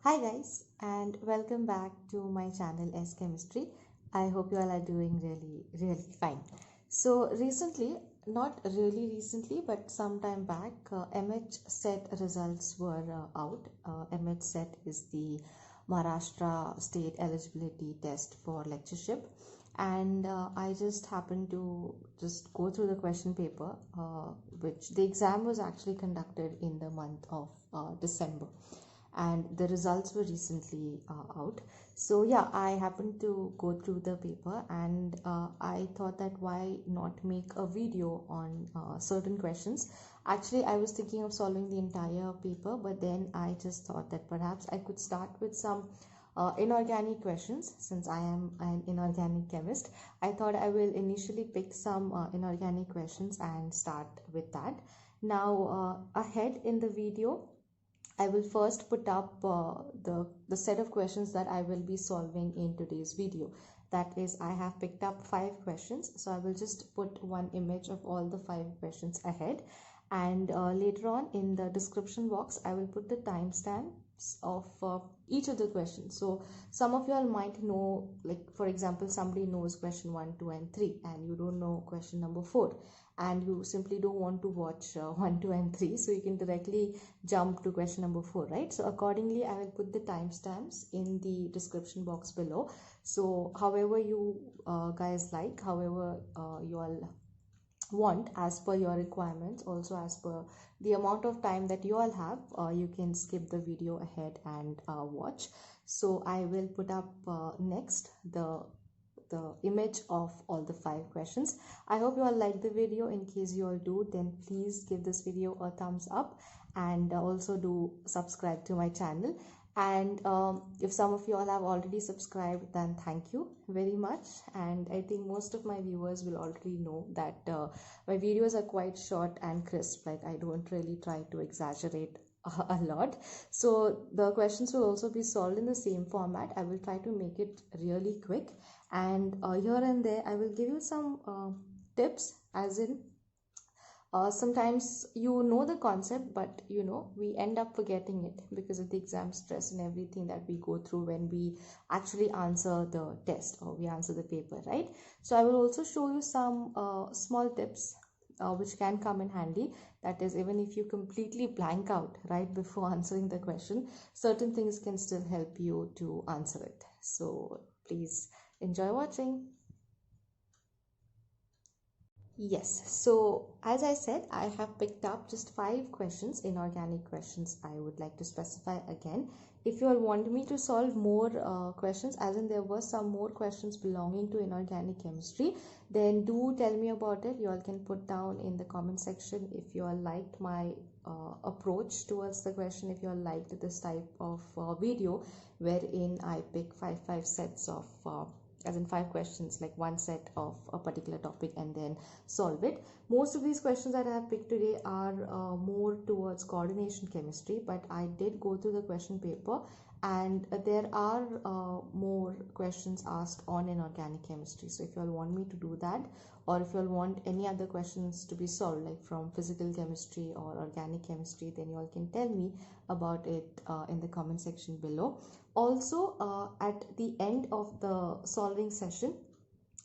Hi guys, and welcome back to my channel S Chemistry. I hope you all are doing really fine. So recently, not really recently, but some time back, MH set results were out. MH set is the Maharashtra state eligibility test for lectureship, and I just happened to just go through the question paper, which the exam was actually conducted in the month of December, and the results were recently out. So yeah, I happened to go through the paper, and I thought that why not make a video on certain questions. Actually, I was thinking of solving the entire paper, but then I just thought that perhaps I could start with some inorganic questions. Since I am an inorganic chemist, I thought I will initially pick some inorganic questions and start with that. Now, ahead in the video, I will first put up the set of questions that I will be solving in today's video. That is, I have picked up 5 questions, so I will just put one image of all the 5 questions ahead, and later on in the description box I will put the timestamps of each of the questions. So some of you all might know, like for example, somebody knows question 1, 2 and 3, and you don't know question number 4, and you simply don't want to watch 1, 2 and 3, so you can directly jump to question number 4, right? So accordingly, I will put the timestamps in the description box below. So however you guys like, however you all want, as per your requirements, also as per the amount of time that you all have, you can skip the video ahead and watch. So I will put up next the image of all the 5 questions. I hope you all like the video. In case you all do, then please give this video a thumbs up, and also do subscribe to my channel. And if some of you all have already subscribed, then thank you very much. And I think most of my viewers will already know that my videos are quite short and crisp. Like, I don't really try to exaggerate a lot. So the questions will also be solved in the same format. I will try to make it really quick, and here and there I will give you some tips, as in sometimes you know the concept, but we end up forgetting it because of the exam stress and everything that we go through when we actually answer the test or we answer the paper, right? So I will also show you some small tips which can come in handy. That is, even if you completely blank out right before answering the question, certain things can still help you to answer it. So please enjoy watching. Yes, so as I said, I have picked up just 5 questions, inorganic questions. I would like to specify again. If you all want me to solve more questions, as in there were some more questions belonging to inorganic chemistry, then do tell me about it. You all can put down in the comment section if you all liked my approach towards the question, if you all liked this type of video wherein I pick five sets of as in 5 questions, like one set of a particular topic, and then solve it. Most of these questions that I have picked today are more towards coordination chemistry, but I did go through the question paper, and there are more questions asked on inorganic chemistry. So if you all want me to do that, or if you all want any other questions to be solved, like from physical chemistry or organic chemistry, then you all can tell me about it in the comment section below. Also, at the end of the solving session,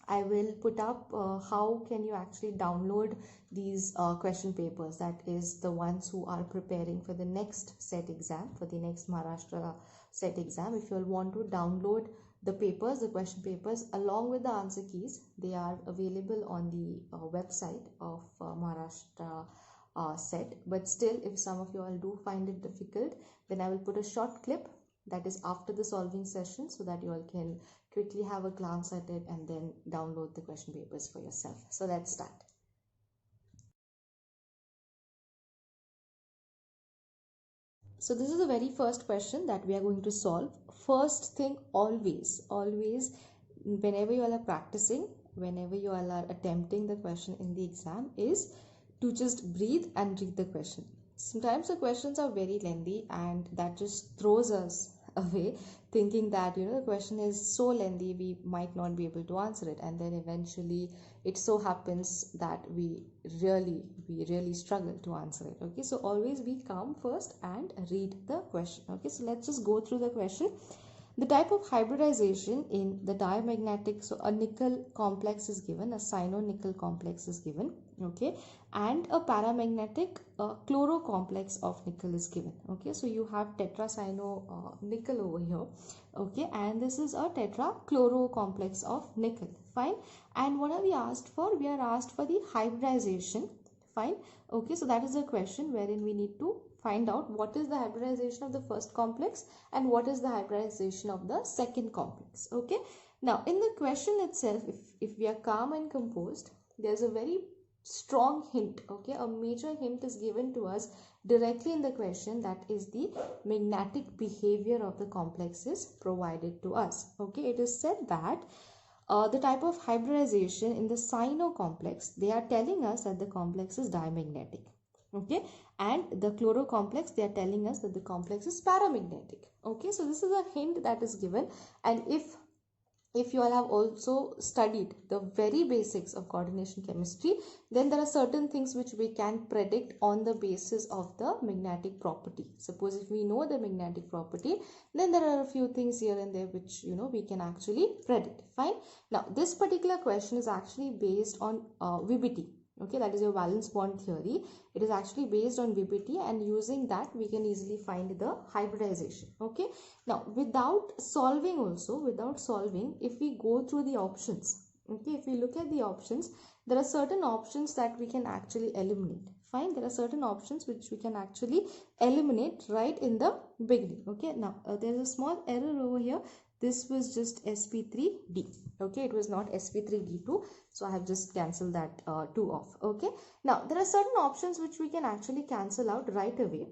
I will put up how can you actually download these question papers, that is the ones who are preparing for the next set exam, for the next Maharashtra set exam. If you all want to download the papers, the question papers along with the answer keys, they are available on the website of Maharashtra set. But still, if some of you all do find it difficult, then I will put a short clip that is after the solving session, so that you all can quickly have a glance at it and then download the question papers for yourself. So let's start. So this is the very first question that we are going to solve. First thing, always whenever you all are practicing, whenever you all are attempting the question in the exam, is to just breathe and read the question. Sometimes the questions are very lengthy, and that just throws us away, thinking that the question is so lengthy we might not be able to answer it, and then eventually it so happens that we really struggle to answer it. Okay, so always be calm first and read the question. Okay, so let's just go through the question. The type of hybridization in the diamagnetic, so a nickel complex is given, a cyano-nickel complex is given, okay, and a paramagnetic chloro complex of nickel is given. Okay, so you have tetracyano nickel over here, okay, and this is a tetrachloro complex of nickel. Fine. And what are we asked for? We are asked for the hybridization. Fine. Okay, so that is a question wherein we need to find out what is the hybridization of the first complex and what is the hybridization of the second complex. Okay, now in the question itself, if we are calm and composed, there's a very strong hint. Okay, a major hint is given to us directly in the question, that is the magnetic behavior of the complex is provided to us. Okay, it is said that the type of hybridization in the cyano complex, they are telling us that the complex is diamagnetic. Okay, and the chloro complex, they are telling us that the complex is paramagnetic. Okay, so this is a hint that is given. And if you all have also studied the very basics of coordination chemistry, then there are certain things which we can predict on the basis of the magnetic property. Suppose if we know the magnetic property, then there are a few things here and there which we can actually predict. Fine. Now this particular question is actually based on VBT. Okay, that is your valence bond theory. It is actually based on VBT, and using that we can easily find the hybridization. Okay, now without solving, if we go through the options, okay, if we look at the options, there are certain options that we can actually eliminate. Fine, there are certain options which we can actually eliminate right in the beginning. Okay, now there is a small error over here. This was just sp3d. Okay, it was not sp3d2, so I have just cancelled that 2 off. Okay, now there are certain options which we can actually cancel out right away.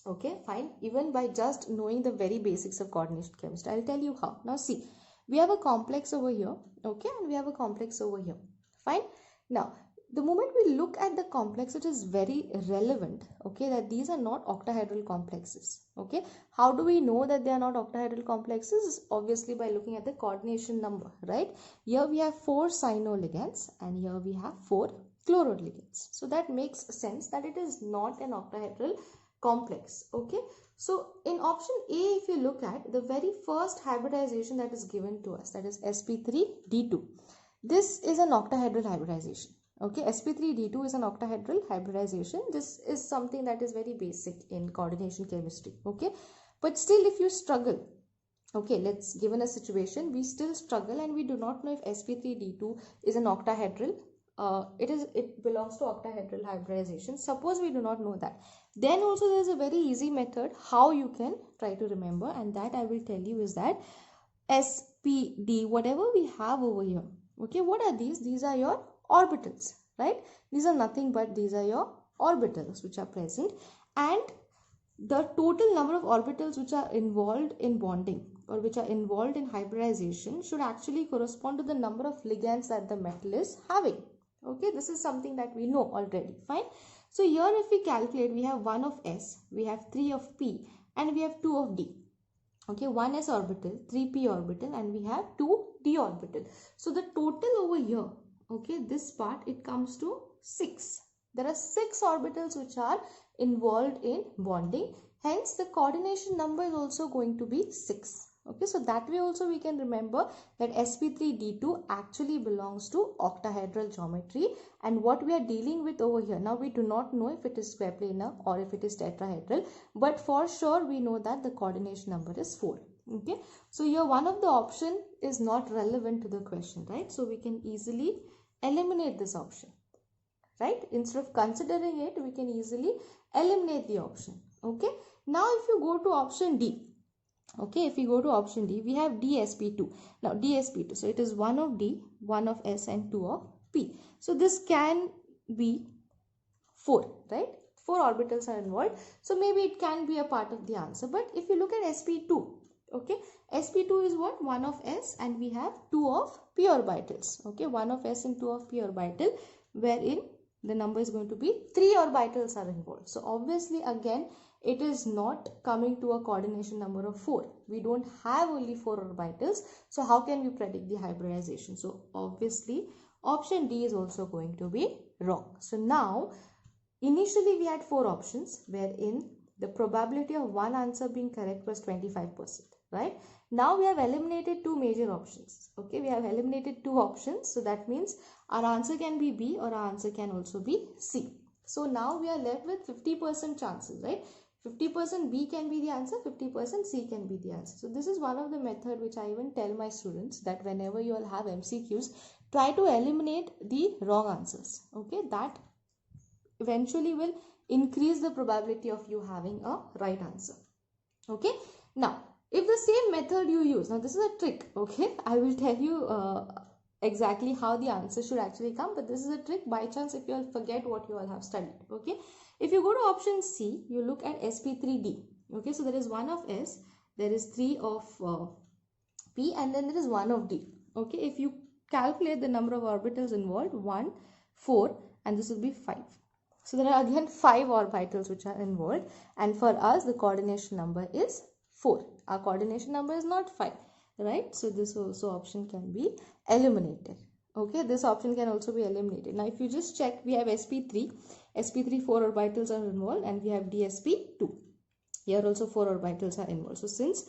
Okay, fine, even by just knowing the very basics of coordination chemistry. I'll tell you how. Now see, we have a complex over here, okay, and we have a complex over here. Fine. Now the moment we look at the complex, it is very relevant, okay, that these are not octahedral complexes. Okay, how do we know that they are not octahedral complexes? Obviously by looking at the coordination number, right? Here we have 4 cyano ligands and here we have 4 chloro ligands. So that makes sense that it is not an octahedral complex. Okay, so in option A, if you look at the very first hybridization that is given to us, that is sp3d2, this is an octahedral hybridization. Okay, sp3d2 is an octahedral hybridization. This is something that is very basic in coordination chemistry. Okay, but still if you struggle, okay, let's, given a situation, we still struggle and we do not know if sp3d2 is an octahedral. It belongs to octahedral hybridization. Suppose we do not know that, then also there is a very easy method how you can try to remember, and that I will tell you is that spd, whatever we have over here, okay, what are these? These are your orbitals, right? These are nothing but these are your orbitals which are present, and the total number of orbitals which are involved in bonding or which are involved in hybridization should actually correspond to the number of ligands that the metal is having. Okay, this is something that we know already. Fine. So here if we calculate, we have 1 of S, we have 3 of P, and we have 2 of D. Okay, 1 s orbital, 3 p orbital, and we have 2 d orbital. So the total over here, okay, this part, it comes to 6. There are 6 orbitals which are involved in bonding. Hence the coordination number is also going to be 6. Okay, so that way also we can remember that sp3d2 actually belongs to octahedral geometry. And what we are dealing with over here, now we do not know if it is square planar or if it is tetrahedral, but for sure we know that the coordination number is 4. Okay, so here one of the option is not relevant to the question, right? So we can easily eliminate this option, right? Instead of considering it, we can easily eliminate the option. Okay, now if you go to option D, okay, if we go to option D, we have dsp2. Now dsp2, so it is 1 of D, 1 of S, and 2 of P. So this can be 4, right? 4 orbitals are involved, so maybe it can be a part of the answer. But if you look at sp2, okay, sp2 is what? 1 of S, and we have 2 of p orbitals. Okay, 1 of S and 2 of p orbital, wherein the number is going to be 3 orbitals are involved. So obviously again it is not coming to a coordination number of 4. We don't have only 4 orbitals, so how can we predict the hybridization? So obviously option D is also going to be wrong. So now initially we had 4 options wherein the probability of one answer being correct was 25%, right? Now we have eliminated 2 major options. Okay, we have eliminated 2 options, so that means our answer can be B or our answer can also be C. So now we are left with 50% chances, right? 50% B can be the answer, 50% C can be the answer. So this is one of the method which I even tell my students, that whenever you all have MCQs, try to eliminate the wrong answers. Okay, that eventually will increase the probability of you having a right answer. Okay, now if the same method you use, now this is a trick, okay, I will tell you exactly how the answer should actually come, but this is a trick. By chance if you all forget what you all have studied, okay, if you go to option C, you look at sp3d. Okay, so there is 1 of S, there is 3 of P, and then there is 1 of D. Okay, if you calculate the number of orbitals involved, 1, 4, and this will be 5. So there are again 5 orbitals which are involved, and for us the coordination number is 4. Our coordination number is not 5, right? So this also option can be eliminated. Okay, this option can also be eliminated. Now if you just check, we have sp3, 4 orbitals are involved, and we have dsp2. Here also 4 orbitals are involved. So since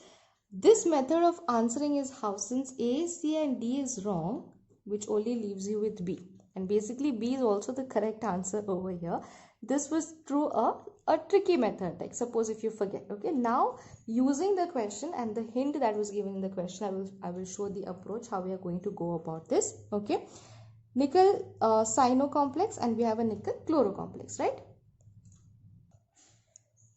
this method of answering is how, since A, C and D is wrong, which only leaves you with B, and basically B is also the correct answer over here. This was through a tricky method, like suppose if you forget. Okay, now using the question and the hint that was given in the question, I will show the approach how we are going to go about this. Okay, nickel cyano complex, and we have a nickel chloro complex, right?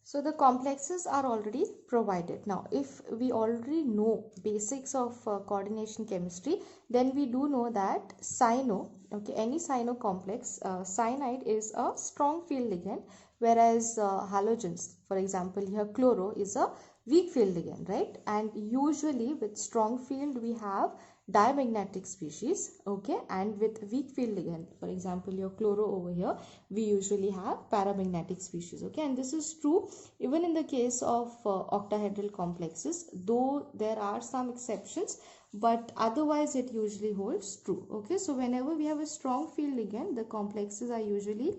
So the complexes are already provided. Now if we already know basics of coordination chemistry, then we do know that cyano, okay, any cyano complex, cyanide is a strong field ligand, whereas halogens, for example here chloro, is a weak field ligand, right? And usually with strong field we have diamagnetic species, okay, and with weak field ligand, for example your chloro over here, we usually have paramagnetic species. Okay, and this is true even in the case of octahedral complexes, though there are some exceptions, but otherwise it usually holds true. Okay, so whenever we have a strong field ligand, the complexes are usually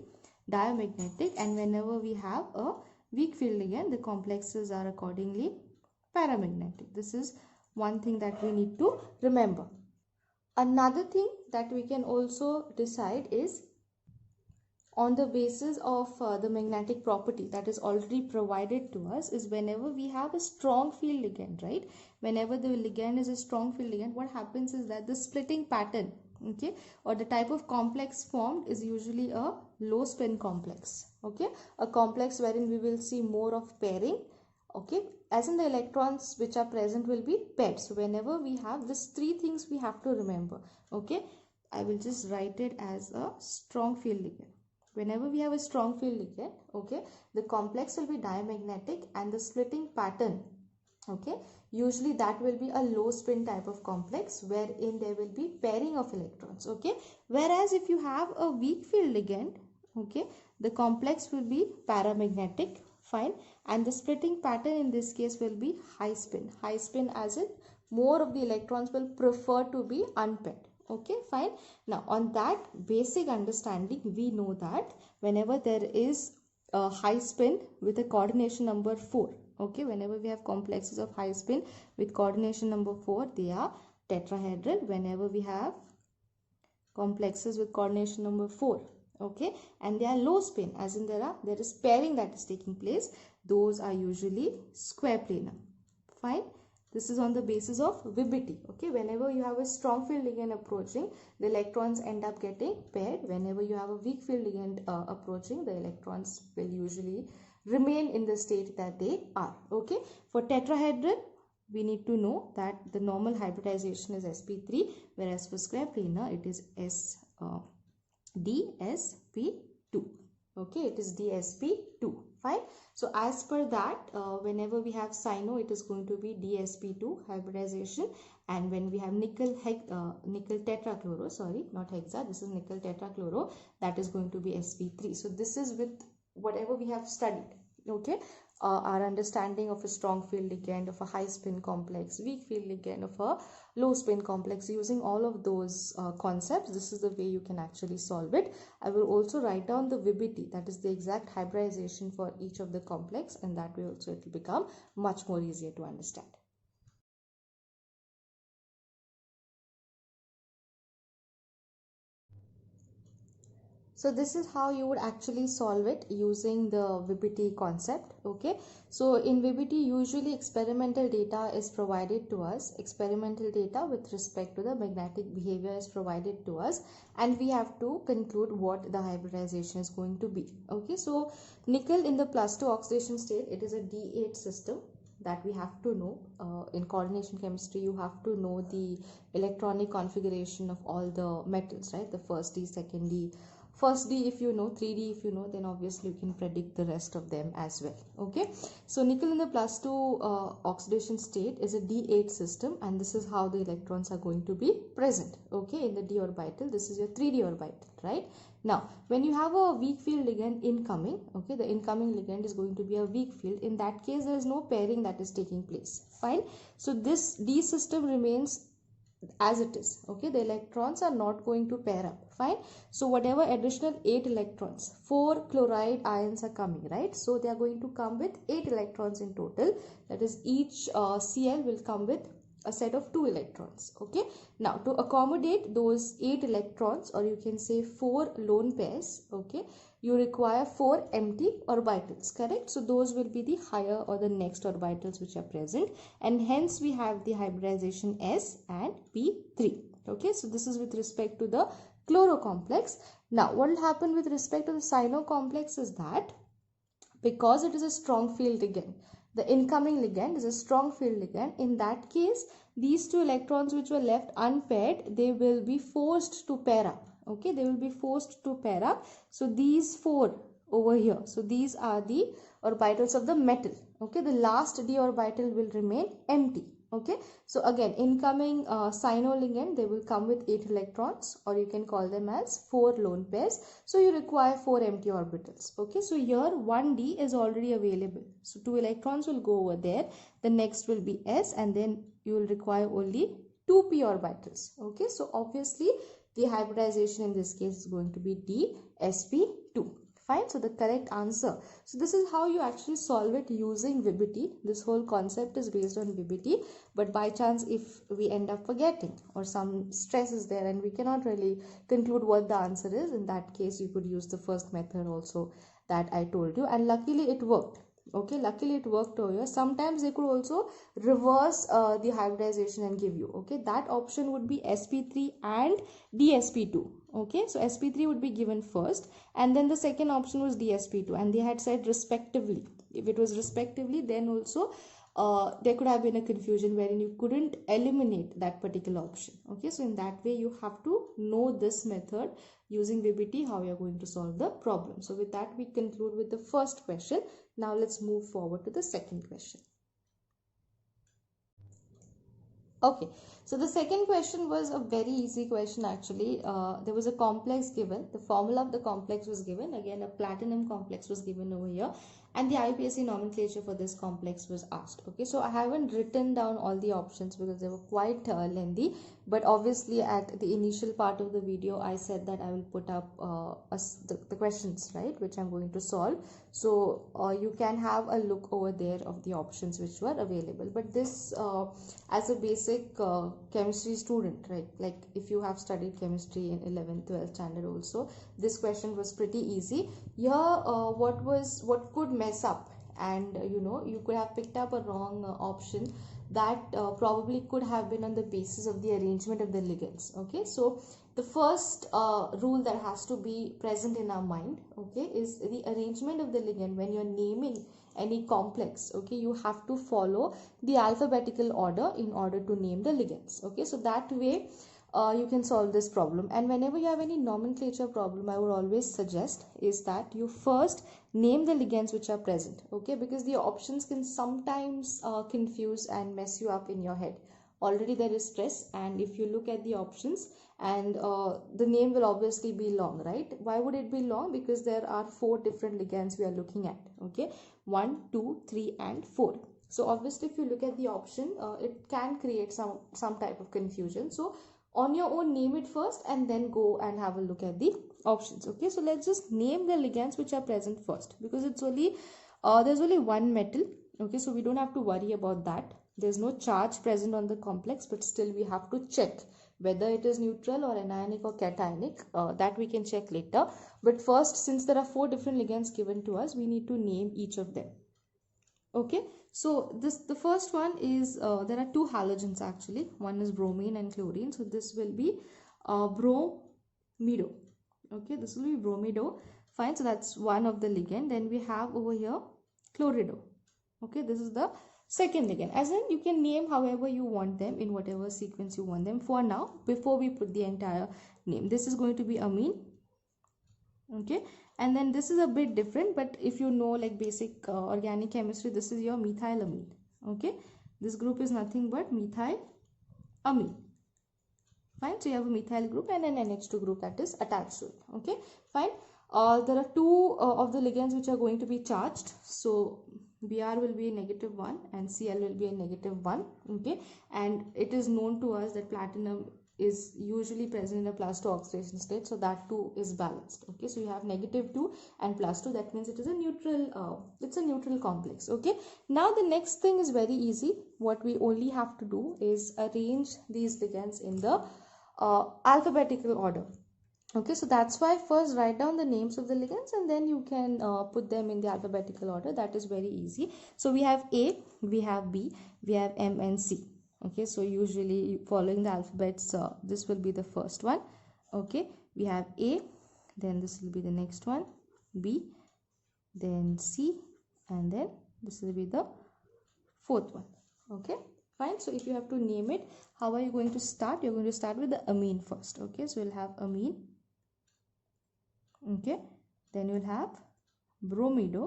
diamagnetic, and whenever we have a weak field ligand, the complexes are accordingly paramagnetic. This is one thing that we need to remember. Another thing that we can also decide is on the basis of the magnetic property that is already provided to us, is whenever we have a strong field ligand, right? Whenever the ligand is a strong field ligand, what happens is that the splitting pattern, okay, or the type of complex formed is usually a low spin complex. Okay, a complex wherein we will see more of pairing. Okay, as in the electrons which are present will be paired. So whenever we have these 3 things we have to remember. Okay, I will just write it as a strong field ligand. Whenever we have a strong field ligand, okay, the complex will be diamagnetic, and the splitting pattern, okay, usually that will be a low spin type of complex wherein there will be pairing of electrons. Okay, whereas if you have a weak field ligand, okay, the complex will be paramagnetic, fine, and the splitting pattern in this case will be high spin, as in more of the electrons will prefer to be unpaired. Okay, fine. Now on that basic understanding, we know that whenever there is a high spin with a coordination number 4, okay, whenever we have complexes of high spin with coordination number 4, they are tetrahedral. Whenever we have complexes with coordination number 4, okay, and they are low spin, as in there is pairing that is taking place, those are usually square planar. Fine, this is on the basis of VBT. Okay, whenever you have a strong field ligand approaching, the electrons end up getting paired. Whenever you have a weak field ligand approaching, the electrons will usually remain in the state that they are. Okay, for tetrahedral, we need to know that the normal hybridization is sp3, whereas for square planar it is dsp2. Okay, it is dsp2. Fine. So as per that, whenever we have cyano, it is going to be dsp2 hybridization, and when we have nickel tetrachloro, sorry, not hexa, this is nickel tetrachloro, that is going to be sp3. So this is with whatever we have studied. Okay, our understanding of a strong field ligand, of a high spin complex, weak field ligand, of a low spin complex. Using all of those concepts, this is the way you can actually solve it. I will also write down the VBT, that is the exact hybridization for each of the complex, and that way also it will become much more easier to understand. So this is how you would actually solve it using the VBT concept. Okay, so in VBT usually experimental data is provided to us. Experimental data with respect to the magnetic behavior is provided to us, and we have to conclude what the hybridization is going to be. Okay, so nickel in the +2 oxidation state, it is a D8 system that we have to know. In coordination chemistry, you have to know the electronic configuration of all the metals, right? The first D, second D. First D if you know, 3D if you know, then obviously you can predict the rest of them as well. Okay, so nickel in the +2 oxidation state is a D8 system, and this is how the electrons are going to be present. Okay, in the D orbital, this is your 3D orbital, right? Now, when you have a weak field ligand incoming, okay, the incoming ligand is going to be a weak field. In that case, there is no pairing that is taking place. Fine. So this D system remains as it is. Okay, the electrons are not going to pair up. Fine. So whatever additional 8 electrons, 4 chloride ions are coming, right? So they are going to come with 8 electrons in total. That is, each Cl will come with a set of 2 electrons. Okay, now to accommodate those 8 electrons, or you can say 4 lone pairs, okay, you require 4 empty orbitals, correct? So those will be the higher or the next orbitals which are present, and hence we have the hybridization S and P3. Okay, so this is with respect to the chloro complex. Now what will happen with respect to the cyano complex is that because it is a strong field ligand, the incoming ligand is a strong field ligand. In that case, these 2 electrons which were left unpaired, they will be forced to pair up. Okay, they will be forced to pair up. So these 4 over here, so these are the orbitals of the metal. Okay, the last d orbital will remain empty. Okay, so again, incoming cyano ligand, they will come with 8 electrons, or you can call them as 4 lone pairs. So you require 4 empty orbitals. Okay, so here 1d is already available, so 2 electrons will go over there. The next will be s, and then you will require only 2 p orbitals. Okay, so obviously the hybridization in this case is going to be d sp2. Fine, so the correct answer. So this is how you actually solve it using VBT. This whole concept is based on VBT, but by chance if we end up forgetting or some stress is there and we cannot really conclude what the answer is, in that case you could use the first method also that I told you, and luckily it worked. Okay, luckily it worked over here. Sometimes they could also reverse the hybridization and give you, okay, that option would be sp3 and dsp2. Okay, so sp3 would be given first, and then the second option was dsp2, and they had said respectively. If it was respectively, then also there could have been a confusion wherein you couldn't eliminate that particular option. Okay, so in that way you have to know this method using VBT, how you are going to solve the problem. So with that we conclude with the first question. Now let's move forward to the second question. Okay, so the second question was a very easy question actually. There was a complex given. The formula of the complex was given. Again, a platinum complex was given over here, and the IUPAC nomenclature for this complex was asked. Okay, so I haven't written down all the options because they were quite lengthy, but obviously at the initial part of the video I said that I will put up the questions, right, which I'm going to solve. So you can have a look over there of the options which were available. But this as a basic chemistry student, right, like if you have studied chemistry in 11th 12th standard also, this question was pretty easy. Here what could mess up, and you could have picked up a wrong option that probably could have been on the basis of the arrangement of the ligands. Okay, so the first rule that has to be present in our mind, okay, is the arrangement of the ligand. When you're naming any complex, okay, you have to follow the alphabetical order in order to name the ligands. Okay, so that way you can solve this problem. And whenever you have any nomenclature problem, I would always suggest is that you first name the ligands which are present. Okay, because the options can sometimes confuse and mess you up in your head. already there is stress, and if you look at the options, and the name will obviously be long, right? Why would it be long? Because there are 4 different ligands we are looking at. Okay, 1, 2, 3 and 4. So obviously if you look at the option, it can create some type of confusion. So on your own, name it first and then go and have a look at the options. Okay, so let's just name the ligands which are present first, because it's only there's only one metal. Okay, so we don't have to worry about that. There's no charge present on the complex, but still we have to check whether it is neutral or anionic or cationic. That we can check later. But first, since there are 4 different ligands given to us, we need to name each of them. Okay, so the first one is there are 2 halogens actually. One is bromine and chlorine. So this will be bromido. Okay, this will be bromido. Fine, so that's one of the ligand. Then we have over here chlorido. Okay, this is the second ligand. As in, you can name however you want them, in whatever sequence you want them for now, before we put the entire name. This is going to be amine. Okay, and then this is a bit different, but if you know like basic organic chemistry, this is your methylamine. Okay, this group is nothing but methylamine. Fine, so you have a methyl group and an NH2 group that is attached to it. Okay, fine. There are 2 of the ligands which are going to be charged. So Br will be a -1 and Cl will be a -1. Okay, and it is known to us that platinum is usually present in a +2 oxidation state, so that too is balanced. Okay, so you have -2 and +2. That means it is a neutral. It's a neutral complex. Okay, now the next thing is very easy. What we only have to do is arrange these ligands in the alphabetical order. Okay, so that's why first write down the names of the ligands and then you can put them in the alphabetical order. That is very easy. So we have A, we have B, we have M and C. Okay, so usually following the alphabets, this will be the first one. Okay, we have A, then this will be the next one, B, then C, and then this will be the 4th one. Okay, fine. So if you have to name it, how are you going to start? You're going to start with the amine first. Okay, so we'll have amine. Okay, then you'll have bromido.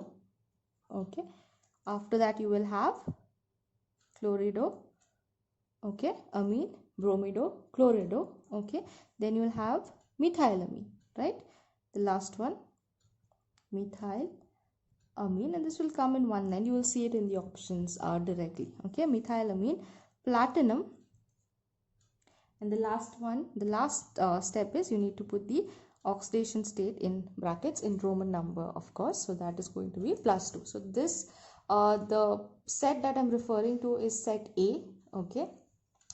Okay, after that you will have chlorido. Okay, amine, bromido, chlorido. Okay, then you will have methylamine, right? The last one, methylamine, and this will come in one line. You will see it in the options directly. Okay, methylamine, platinum, and the last one, the last step is you need to put the oxidation state in brackets in Roman number, of course. So that is going to be +2. So this the set that I'm referring to is set A. Okay,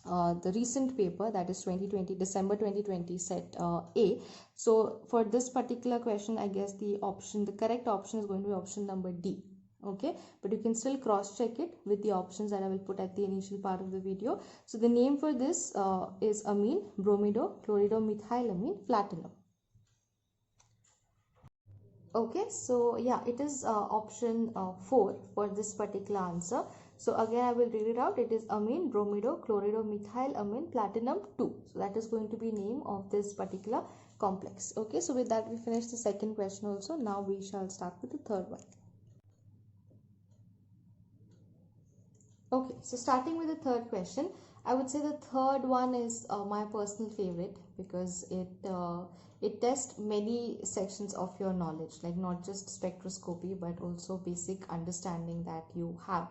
the recent paper, that is 2020, December 2020 set A. So for this particular question, I guess the correct option is going to be option number D. Okay, but you can still cross check it with the options that I will put at the initial part of the video. So the name for this is amine, bromido, chlorido, methylamine, platinum. Okay, so yeah, it is option 4 for this particular answer. So again, I will read it out. It is amine, bromido, chlorido, methylamine, platinum 2. So that is going to be name of this particular complex. Okay, so with that we finish the second question also. Now we shall start with the third one. Okay, so starting with the third question, I would say the third one is my personal favorite, because it tests many sections of your knowledge, like not just spectroscopy but also basic understanding that you have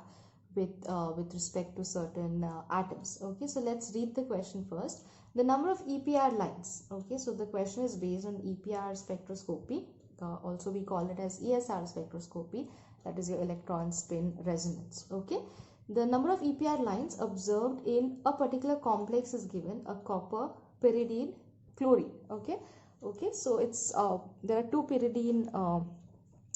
with respect to certain atoms. Okay, so let's read the question first. The number of EPR lines. Okay, so the question is based on EPR spectroscopy. Also we call it as ESR spectroscopy, that is your electron spin resonance. Okay, the number of EPR lines observed in a particular complex is given, a copper, pyridine, chlorine. Okay, so it's there are 2 pyridine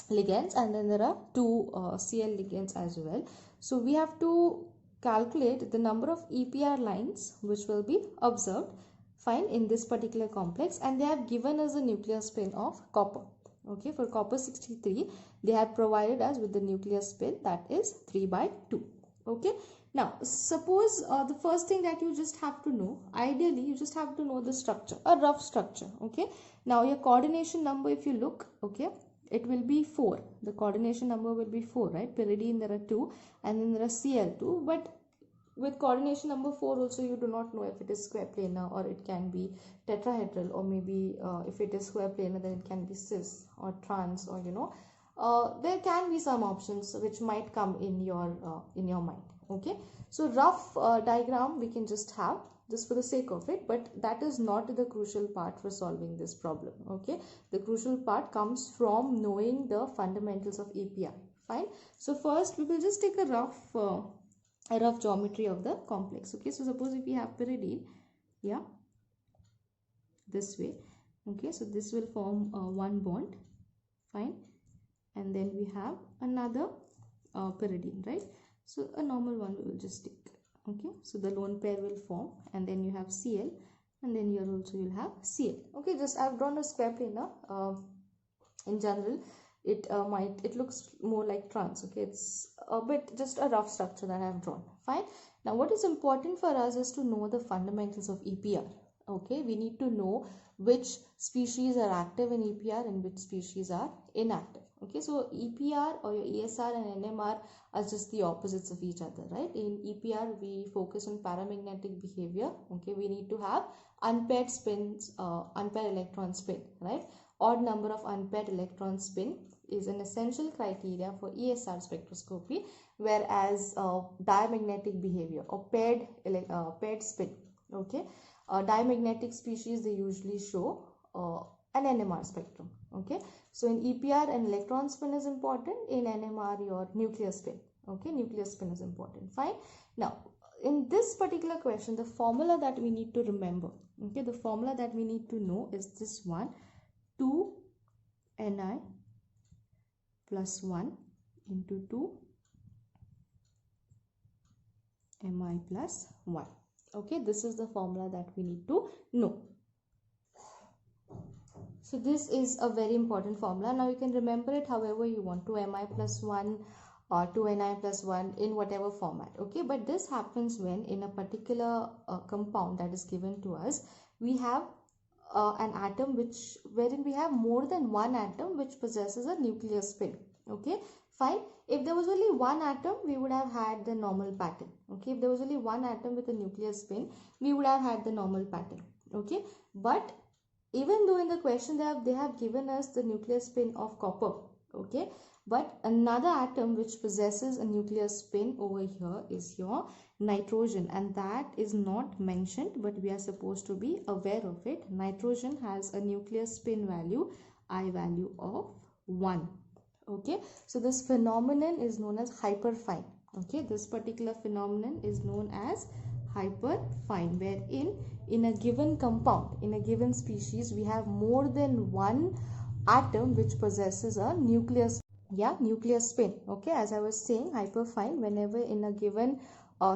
ligands and then there are 2 Cl ligands as well. So we have to calculate the number of EPR lines which will be observed, fine, in this particular complex, and they have given us a nuclear spin of copper. Okay, for copper 63 they have provided us with the nuclear spin that is 3/2. Okay, now suppose the first thing that you just have to know, ideally you just have to know the structure, a rough structure. Okay, now your coordination number, if you look, okay, it will be 4. The coordination number will be 4, right? Pyridine there are 2 and then there are Cl2, but With coordination number 4 also, you do not know if it is square planar or it can be tetrahedral, or maybe if it is square planar then it can be cis or trans, or there can be some options which might come in your mind. Okay, so rough diagram we can just have just for the sake of it, but that is not the crucial part for solving this problem. Okay, the crucial part comes from knowing the fundamentals of APR. Fine. So first we will just take a rough geometry of the complex. Okay, so suppose if we have pyridine, yeah, this way. Okay, so this will form one bond. Fine. And then we have another pyridine, right? So a normal one we will just take. Okay, so the lone pair will form, and then you have Cl, and then here also you'll have Cl. Okay, just I've drawn a square planar. In general, it looks more like trans. Okay, it's a bit just a rough structure that I've drawn. Fine. Now what is important for us is to know the fundamentals of EPR. Okay, we need to know which species are active in EPR and which species are inactive. Okay, so EPR or your ESR and NMR are just the opposites of each other, right? In EPR we focus on paramagnetic behavior. Okay, we need to have unpaired spins, unpaired electron spin, right? Odd number of unpaired electron spin is an essential criteria for ESR spectroscopy, whereas diamagnetic behavior or paired spin, okay, diamagnetic species, they usually show an NMR spectrum. Okay, so in EPR an electron spin is important, in NMR your nuclear spin. Okay, nuclear spin is important. Fine. Now in this particular question, the formula that we need to remember, okay, the formula that we need to know is this one: 2Ni plus 1 into 2Mi plus 1. Okay, this is the formula that we need to know. So this is a very important formula. Now you can remember it however you want, 2Mi plus 1 or 2Ni plus 1 in whatever format. Okay, but this happens when in a particular compound that is given to us, we have an atom wherein we have more than one atom which possesses a nuclear spin. Okay, fine. If there was only one atom, we would have had the normal pattern. Okay, if there was only one atom with a nuclear spin, we would have had the normal pattern. Okay, but even though in the question they have given us the nuclear spin of copper, okay, but another atom which possesses a nuclear spin over here is your nitrogen, and that is not mentioned, but we are supposed to be aware of it. Nitrogen has a nuclear spin value, I value of 1. Okay, so this phenomenon is known as hyperfine. Okay, this particular phenomenon is known as hyperfine, wherein in a given compound, in a given species, we have more than one atom which possesses a nuclear spin. Okay, as I was saying, hyperfine, whenever in a given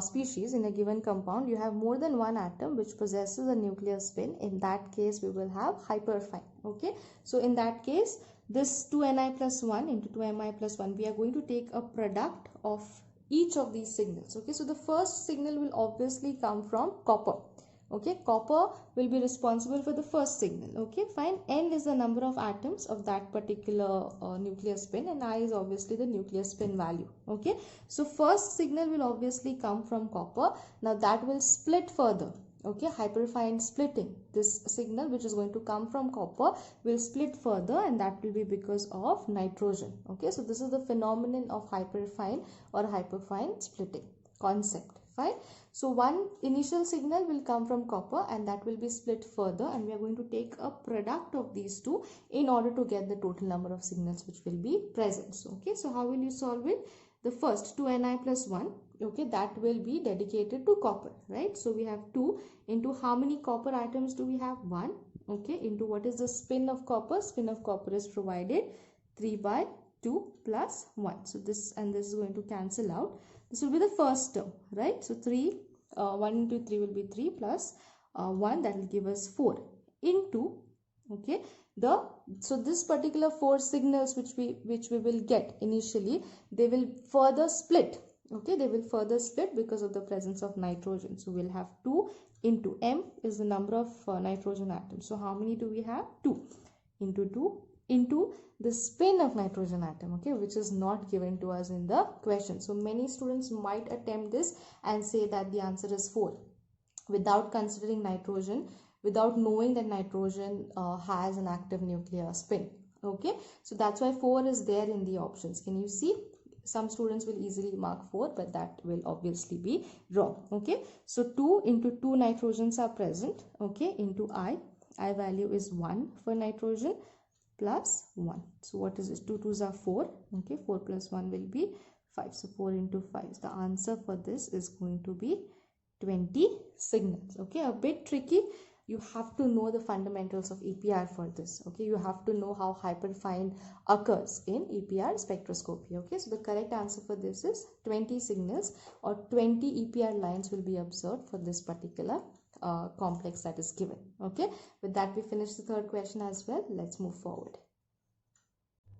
species, in a given compound, you have more than one atom which possesses a nuclear spin. In that case, we will have hyperfine. Okay, so in that case, this 2Ni plus 1 into 2Mi plus 1, we are going to take a product of each of these signals. Okay, so the first signal will obviously come from copper. Okay, copper will be responsible for the first signal. Okay, fine. N is the number of atoms of that particular nuclear spin, and I is obviously the nuclear spin value. Okay, so first signal will obviously come from copper. Now that will split further. Okay, hyperfine splitting. This signal which is going to come from copper will split further, and that will be because of nitrogen. Okay, so this is the phenomenon of hyperfine or hyperfine splitting concept. Fine. So one initial signal will come from copper, and that will be split further, and we are going to take a product of these two in order to get the total number of signals which will be present. So, okay, so how will you solve it? The first 2Ni plus 1, okay, that will be dedicated to copper, right? So we have 2 into how many copper atoms do we have? 1. Okay, into what is the spin of copper? Spin of copper is provided 3 by 2 plus 1. So this and this is going to cancel out. This will be the first term, right? So 1 into 3 will be 3 plus 1, that will give us 4 into, okay, so this particular 4 signals which we will get initially, they will further split. Okay, they will further split because of the presence of nitrogen. So we'll have 2 into M is the number of nitrogen atoms. So how many do we have? 2 into 2 into the spin of nitrogen atom, okay, which is not given to us in the question. So many students might attempt this and say that the answer is 4 without considering nitrogen, without knowing that nitrogen has an active nuclear spin. Okay, so that's why 4 is there in the options. Can you see? Some students will easily mark 4, but that will obviously be wrong. Okay, so 2 into 2 nitrogens are present, okay, into I value is 1 for nitrogen plus 1. So what is this? 2 2s are 4, okay, 4 plus 1 will be 5. So 4 into 5. The answer for this is going to be 20 signals. Okay, a bit tricky. You have to know the fundamentals of EPR for this. Okay, you have to know how hyperfine occurs in EPR spectroscopy. Okay, so the correct answer for this is 20 signals or 20 EPR lines will be observed for this particular complex that is given. Okay, with that we finish the third question as well. Let's move forward.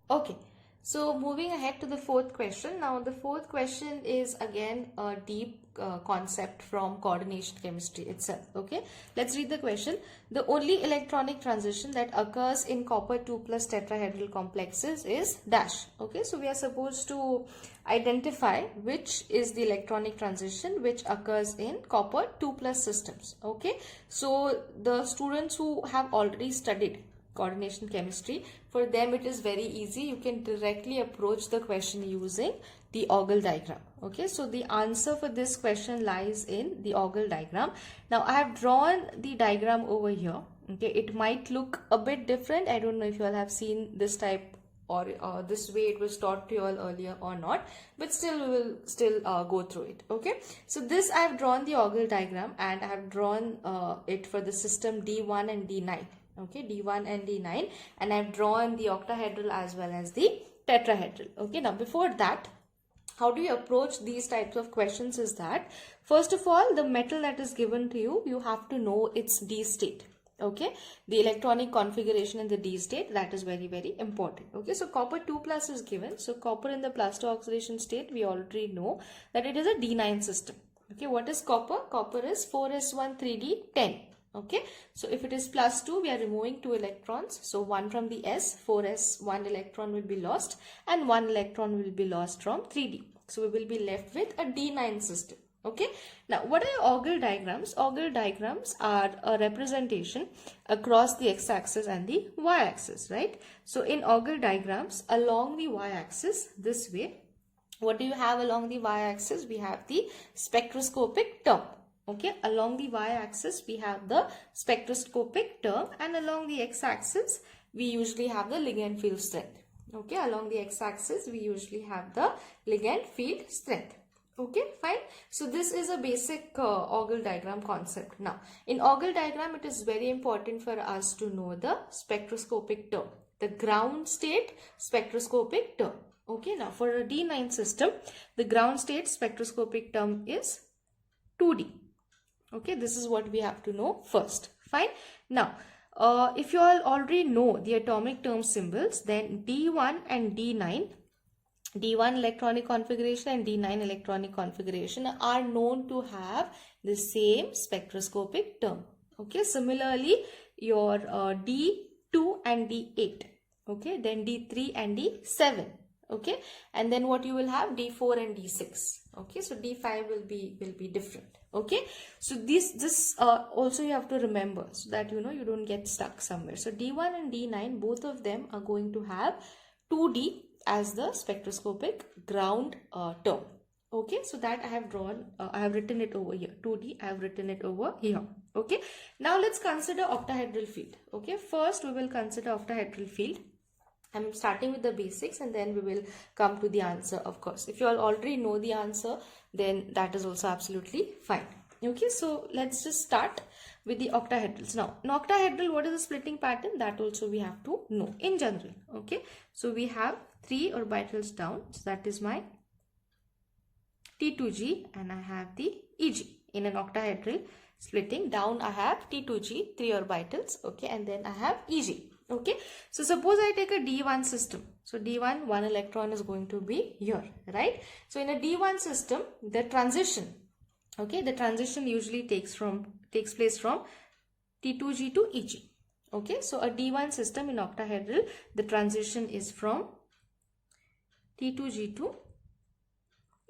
Okay, so moving ahead to the fourth question. Now the fourth question is again a deep concept from coordination chemistry itself. Okay, let's read the question. The only electronic transition that occurs in copper 2 plus tetrahedral complexes is dash. Okay, so we are supposed to identify which is the electronic transition which occurs in copper 2 plus systems. Okay, so the students who have already studied coordination chemistry, for them it is very easy. You can directly approach the question using the Ogle diagram. Okay, so the answer for this question lies in the Ogle diagram. Now I have drawn the diagram over here. Okay, it might look a bit different. I don't know if you all have seen this type or this way it was taught to you all earlier or not, but still we will still go through it. Okay, so this I have drawn the Ogle diagram, and I have drawn it for the system D1 and D9. Okay, D1 and D9, and I've drawn the octahedral as well as the tetrahedral. Okay, now before that, how do you approach these types of questions is that first of all, the metal that is given to you, you have to know its D state. Okay, the electronic configuration in the D state, that is very, very important. Okay, so copper 2 plus is given. So copper in the plus 2 oxidation state, we already know that it is a D9 system. Okay, what is copper? Copper is 4s1 3d 10. Okay, so if it is plus 2, we are removing 2 electrons. So 1 from the S, 4s, 1 electron will be lost, and 1 electron will be lost from 3d. So we will be left with a D9 system. Okay, now what are Ogle diagrams? Ogle diagrams are a representation across the x-axis and the y-axis, right? So in Ogle diagrams, along the y-axis, this way, what do you have along the y-axis? We have the spectroscopic term. Okay, along the y-axis we have the spectroscopic term, and along the x-axis we usually have the ligand field strength. Okay, along the x-axis we usually have the ligand field strength. Okay, fine. So this is a basic Ogle diagram concept. Now in Ogle diagram, it is very important for us to know the spectroscopic term, the ground state spectroscopic term. Okay, now for a D9 system, the ground state spectroscopic term is 2D. Okay, this is what we have to know first. Fine. Now, if you all already know the atomic term symbols, then D1 and D9, D1 electronic configuration and D9 electronic configuration are known to have the same spectroscopic term. Okay, similarly, your D2 and D8. Okay, then D3 and D7. Okay, and then what you will have, D4 and D6. Okay, so D5 will be different. Okay, so this also you have to remember, so that you don't get stuck somewhere. So D1 and D9, both of them are going to have 2D as the spectroscopic ground term. Okay, so that I have drawn, I have written it over here. 2D, I have written it over here. Okay, now let's consider octahedral field. Okay, first we will consider octahedral field. I'm starting with the basics, and then we will come to the answer, of course. If you all already know the answer, then that is also absolutely fine. Okay, so let's just start with the octahedrals. Now, in octahedral, what is the splitting pattern? That also we have to know in general. Okay, so we have 3 orbitals down. So that is my T2G, and I have the EG. In an octahedral splitting down, I have T2G, 3 orbitals. Okay, and then I have EG. Okay, so suppose I take a D1 system. So D1, 1 electron is going to be here, right? So in a D1 system, the transition, okay, the transition usually takes place from T2G to EG. Okay, so a D1 system in octahedral, the transition is from T2G to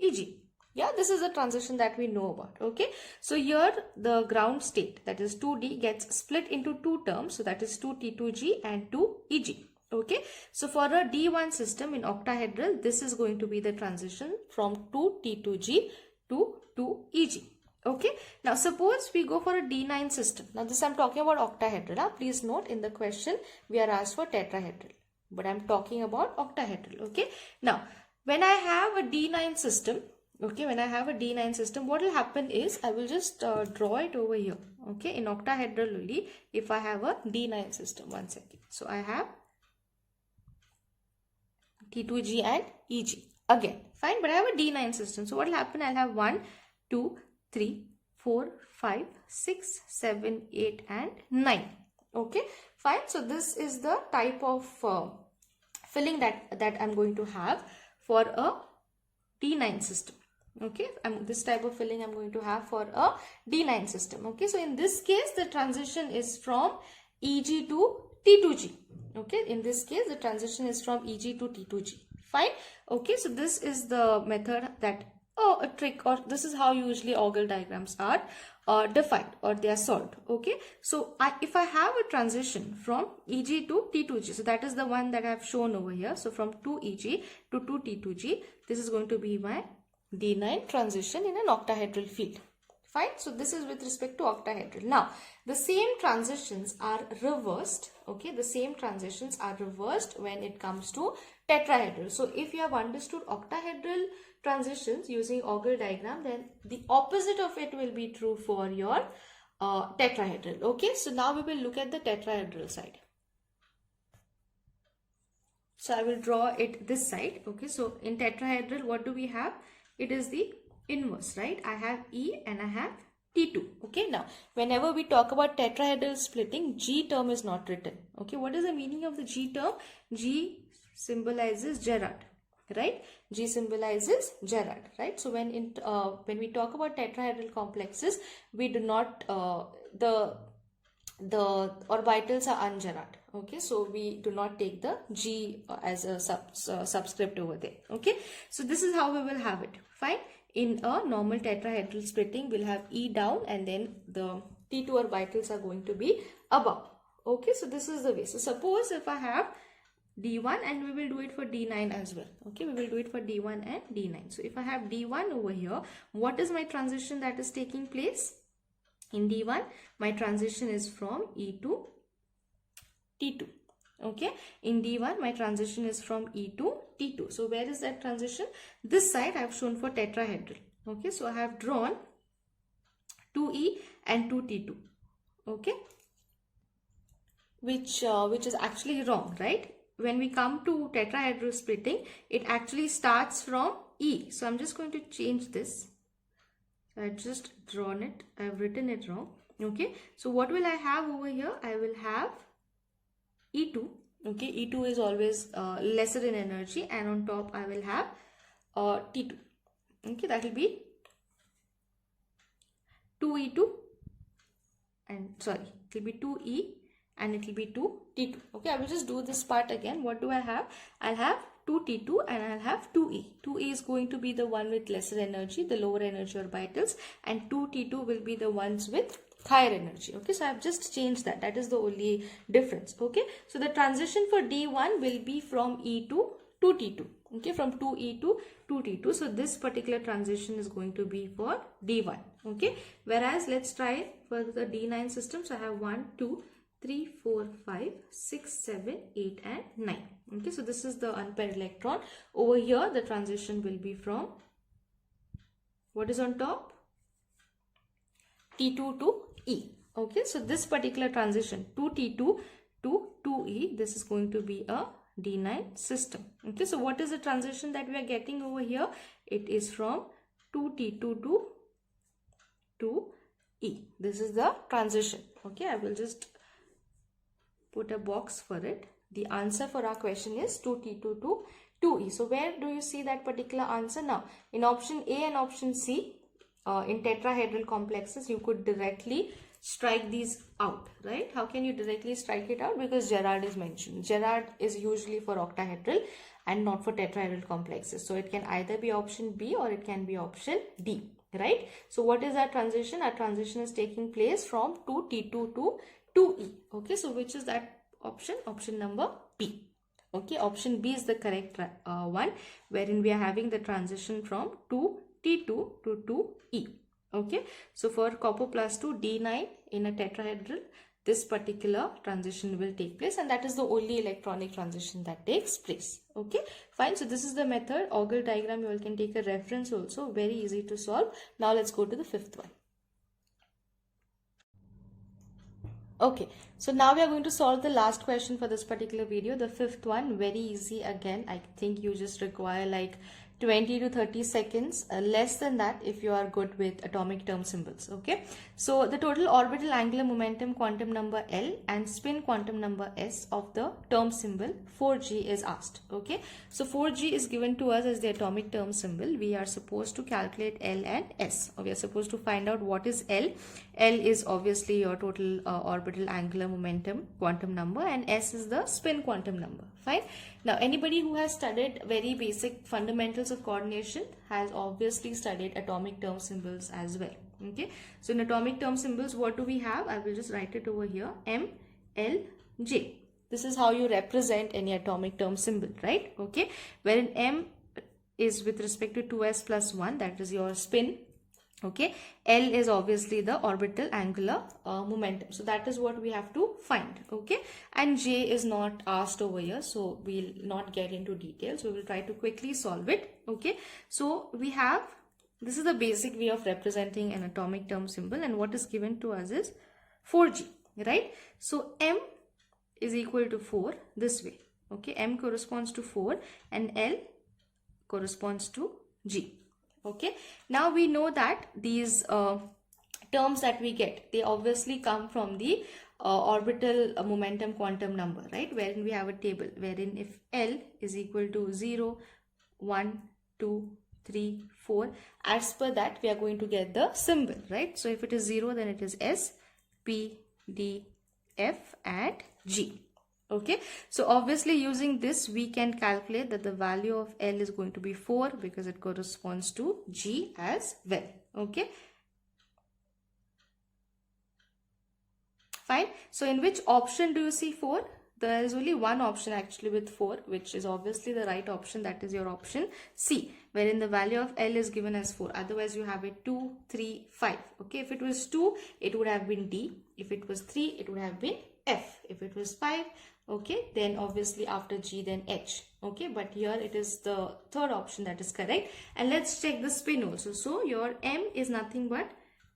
EG. Yeah, this is the transition that we know about. Okay, so here the ground state, that is 2D, gets split into two terms. So that is 2T2G and 2EG. Okay, so for a D1 system in octahedral, this is going to be the transition from 2T2G to 2EG. Okay, now suppose we go for a D9 system. Now this I'm talking about octahedral. Please note, in the question we are asked for tetrahedral, but I'm talking about octahedral. Okay, now when I have a D9 system, okay, when I have a D9 system, what will happen is I will just draw it over here. Okay, in octahedral only, if I have a D9 system. One second. So I have T2G and EG again. Fine, but I have a D9 system. So what will happen? I'll have 1, 2, 3, 4, 5, 6, 7, 8 and 9. Okay, fine. So this is the type of filling that I'm going to have for a D9 system. Okay, this type of filling I'm going to have for a D9 system. Okay, so in this case the transition is from EG to T2G. Okay, in this case the transition is from EG to T2G. Fine. Okay, so this is the method that, a trick, or this is how usually Ogel diagrams are defined, or they are solved. Okay, so if I have a transition from EG to T2G, so that is the one that I have shown over here. So from 2EG to 2T2G, this is going to be my D9 transition in an octahedral field. Fine, so this is with respect to octahedral. Now the same transitions are reversed. Okay, the same transitions are reversed when it comes to tetrahedral. So if you have understood octahedral transitions using Ogel diagram, then the opposite of it will be true for your tetrahedral. Okay, so now we will look at the tetrahedral side. So I will draw it this side. Okay, so in tetrahedral, what do we have? It is the inverse, right? I have E and I have T2. Okay, now whenever we talk about tetrahedral splitting, G term is not written. Okay, what is the meaning of the G term? G symbolizes Gerard, right? G symbolizes Gerard, right? So when we talk about tetrahedral complexes, we do not the orbitals are un-Gerard. Okay, so we do not take the G as a subscript over there. Okay, so this is how we will have it. Fine. In a normal tetrahedral splitting, we'll have E down and then the T2 orbitals are going to be above. Okay, so this is the way. So suppose if I have D1, and we will do it for D9 as well. Okay, we will do it for D1 and D9. So if I have D1 over here, what is my transition that is taking place? In D1, my transition is from E to T2. Okay, in D1, my transition is from E to T2. So where is that transition? This side I have shown for tetrahedral. Okay, so I have drawn 2E and 2T2. Okay, which is actually wrong, right? When we come to tetrahedral splitting, it actually starts from E. So I'm just going to change this. So I just drawn it. I have written it wrong. Okay, so what will I have over here? I will have E2. Okay, E2 is always lesser in energy, and on top I will have T2. Okay, that will be 2E2 and sorry, it will be 2E and it will be 2T2. Okay, I will just do this part again. What do I have? I'll have 2T2 and I'll have 2E. 2E is going to be the one with lesser energy, the lower energy orbitals, and 2T2 will be the ones with higher energy. Okay, so I've just changed that. That is the only difference. Okay, so the transition for D1 will be from E to T2. Okay, from 2E to 2T2. So this particular transition is going to be for D1. Okay, whereas let's try for the D9 system. So I have 1, 2, 3, 4, 5, 6, 7, 8 and 9. Okay, so this is the unpaired electron. Over here the transition will be from, what is on top? T2 to E. Okay, so this particular transition 2T2 to 2E, this is going to be a D9 system. Okay, so what is the transition that we are getting over here? It is from 2T2 to 2E. This is the transition. Okay, I will just put a box for it. The answer for our question is 2T2 to 2E. So where do you see that particular answer? Now in option A and option C, in tetrahedral complexes, you could directly strike these out, right? How can you directly strike it out? Because Gerard is mentioned. Gerard is usually for octahedral and not for tetrahedral complexes. So it can either be option B or it can be option D, right? So what is our transition? Our transition is taking place from 2T2 to 2E. Okay, so which is that option? Option number B. Okay, option B is the correct one, wherein we are having the transition from 2T2 to 2E. Okay, so for copper plus 2 D9 in a tetrahedral, this particular transition will take place, and that is the only electronic transition that takes place. Okay, fine. So this is the method. Auger diagram, you all can take a reference also. Very easy to solve. Now let's go to the fifth one. Okay, so now we are going to solve the last question for this particular video, the fifth one. Very easy again. I think you just require like 20 to 30 seconds, less than that if you are good with atomic term symbols. Okay, so the total orbital angular momentum quantum number L and spin quantum number S of the term symbol 4G is asked. Okay, so 4G is given to us as the atomic term symbol. We are supposed to calculate L and S, or we are supposed to find out what is L. L is obviously your total orbital angular momentum quantum number, and S is the spin quantum number. Fine. Now anybody who has studied very basic fundamentals of coordination has obviously studied atomic term symbols as well. Okay, so in atomic term symbols, what do we have? I will just write it over here: M, L, J. This is how you represent any atomic term symbol, right? Okay, wherein M is with respect to 2s plus 1, that is your spin. Okay, L is obviously the orbital angular momentum. So that is what we have to find. Okay, and J is not asked over here, so we'll not get into details. We will try to quickly solve it. Okay, so we have, this is the basic way of representing an atomic term symbol, and what is given to us is 4G, right? So M is equal to 4 this way. Okay, M corresponds to 4 and L corresponds to G. Okay, now we know that these terms that we get, they obviously come from the orbital momentum quantum number, right? Wherein we have a table wherein if L is equal to 0, 1, 2, 3, 4, as per that we are going to get the symbol, right? So if it is 0, then it is S, P, D, F and G. Okay, so obviously using this we can calculate that the value of L is going to be 4 because it corresponds to G as well. Okay, fine. So in which option do you see 4? There is only one option actually with 4, which is obviously the right option, that is your option C, wherein the value of L is given as 4. Otherwise you have it 2, 3, 5. Okay, if it was 2, it would have been D. If it was 3, it would have been F. If it was 5, okay, then obviously after G, then H. Okay, but here it is the third option that is correct. And let's check the spin also. So your M is nothing but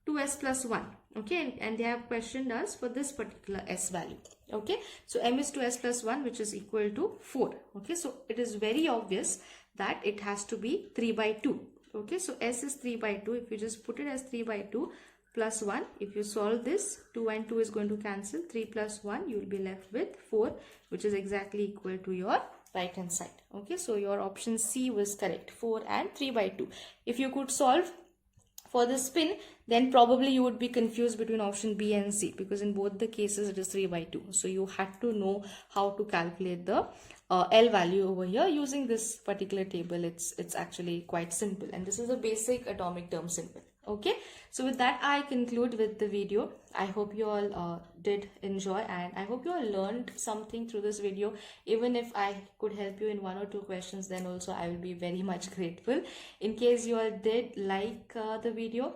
2s plus 1. Okay, and they have questioned us for this particular S value. Okay, so M is 2s plus 1, which is equal to 4. Okay, so it is very obvious that it has to be 3 by 2. Okay, so S is 3 by 2. If you just put it as 3 by 2 plus 1, if you solve this, 2 and 2 is going to cancel. 3 plus 1, you will be left with 4, which is exactly equal to your right hand side. Okay, so your option C was correct, 4 and 3 by 2. If you could solve for the spin, then probably you would be confused between option B and C, because in both the cases it is 3 by 2. So you had to know how to calculate the L value over here using this particular table. It's actually quite simple, and this is a basic atomic term symbol. Okay, so with that I conclude with the video. I hope you all did enjoy, and I hope you all learned something through this video. Even if I could help you in 1 or 2 questions, then also I will be very much grateful. In case you all did like the video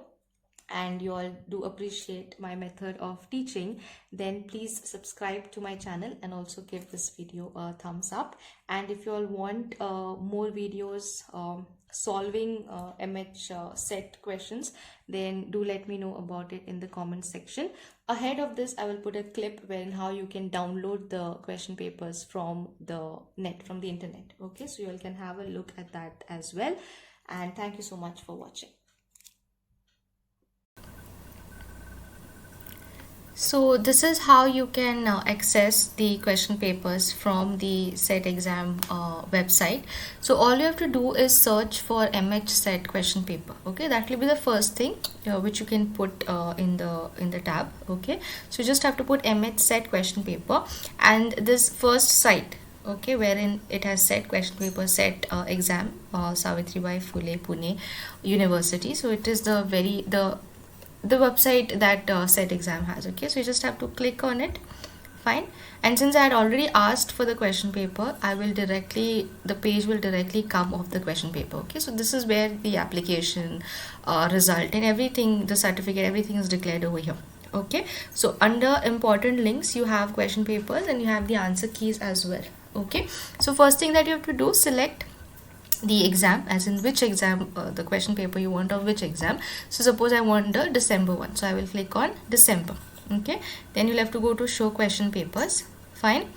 and you all do appreciate my method of teaching, then please subscribe to my channel and also give this video a thumbs up. And if you all want more videos solving MH set questions, then do let me know about it in the comment section. Ahead of this, I will put a clip wherein how you can download the question papers from the net, from the internet. Okay, so you all can have a look at that as well. And thank you so much for watching. So this is how you can access the question papers from the SET exam website. So all you have to do is search for MH SET question paper. Okay, that will be the first thing which you can put in the tab. Okay, so you just have to put MH SET question paper and this first site. Okay, wherein it has SET question paper, SET exam, Savitribai Phule Pune University. So it is the website that SET exam has. Okay, so you just have to click on it. Fine. And since I had already asked for the question paper, the page will directly come off the question paper. Okay, so this is where the application result and everything, the certificate, everything is declared over here. Okay, so under important links you have question papers and you have the answer keys as well. Okay, so first thing that you have to do, select the exam, as in which exam, the question paper you want of which exam. So suppose I want the December one, so I will click on December. Okay, then you'll have to go to show question papers. Fine.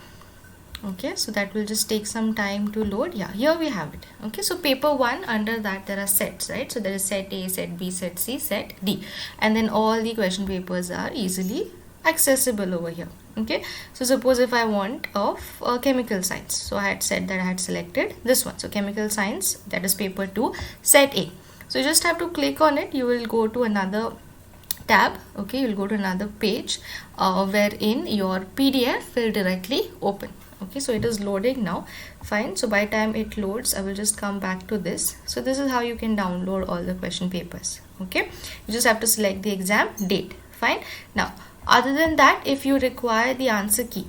Okay, so that will just take some time to load. Yeah, here we have it. Okay, so paper 1, under that there are sets, right? So there is set A, set B, set C, set D, and then all the question papers are easily accessible over here. Okay, so suppose if I want of chemical science, so I had said that I had selected this one, so chemical science, that is paper 2, set A. So you just have to click on it. You will go to another tab. Okay, you'll go to another page wherein your PDF will directly open. Okay, so it is loading now. Fine, so by time it loads, I will just come back to this. So this is how you can download all the question papers. Okay, you just have to select the exam date. Fine. Now other than that, if you require the answer key,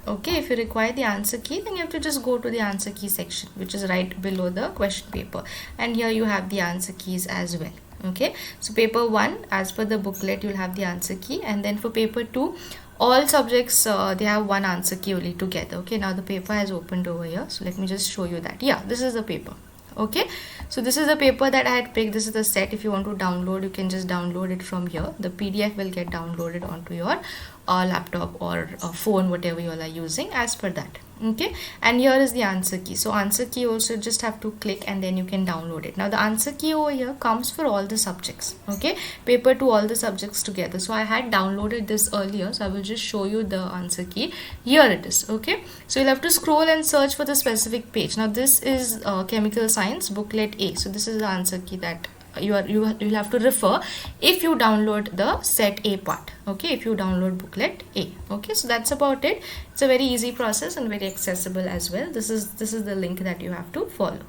okay, if you require the answer key, then you have to just go to the answer key section, which is right below the question paper, and here you have the answer keys as well. Okay, so paper 1, as per the booklet, you'll have the answer key, and then for paper 2, all subjects they have one answer key only together. Okay, now the paper has opened over here, so let me just show you that. Yeah, this is the paper. Okay, so this is the paper that I had picked. This is the set. If you want to download, you can just download it from here. The PDF will get downloaded onto your laptop or phone, whatever you all are using, as per that. Okay, and here is the answer key. So answer key also just have to click and then you can download it. Now the answer key over here comes for all the subjects. Okay, paper 2, all the subjects together. So I had downloaded this earlier, so I will just show you the answer key. Here it is. Okay, so you'll have to scroll and search for the specific page. Now this is chemical science booklet A. So this is the answer key that you'll have to refer if you download the set A part. Okay, if you download booklet A. Okay, so that's about it. It's a very easy process and very accessible as well. This is the link that you have to follow.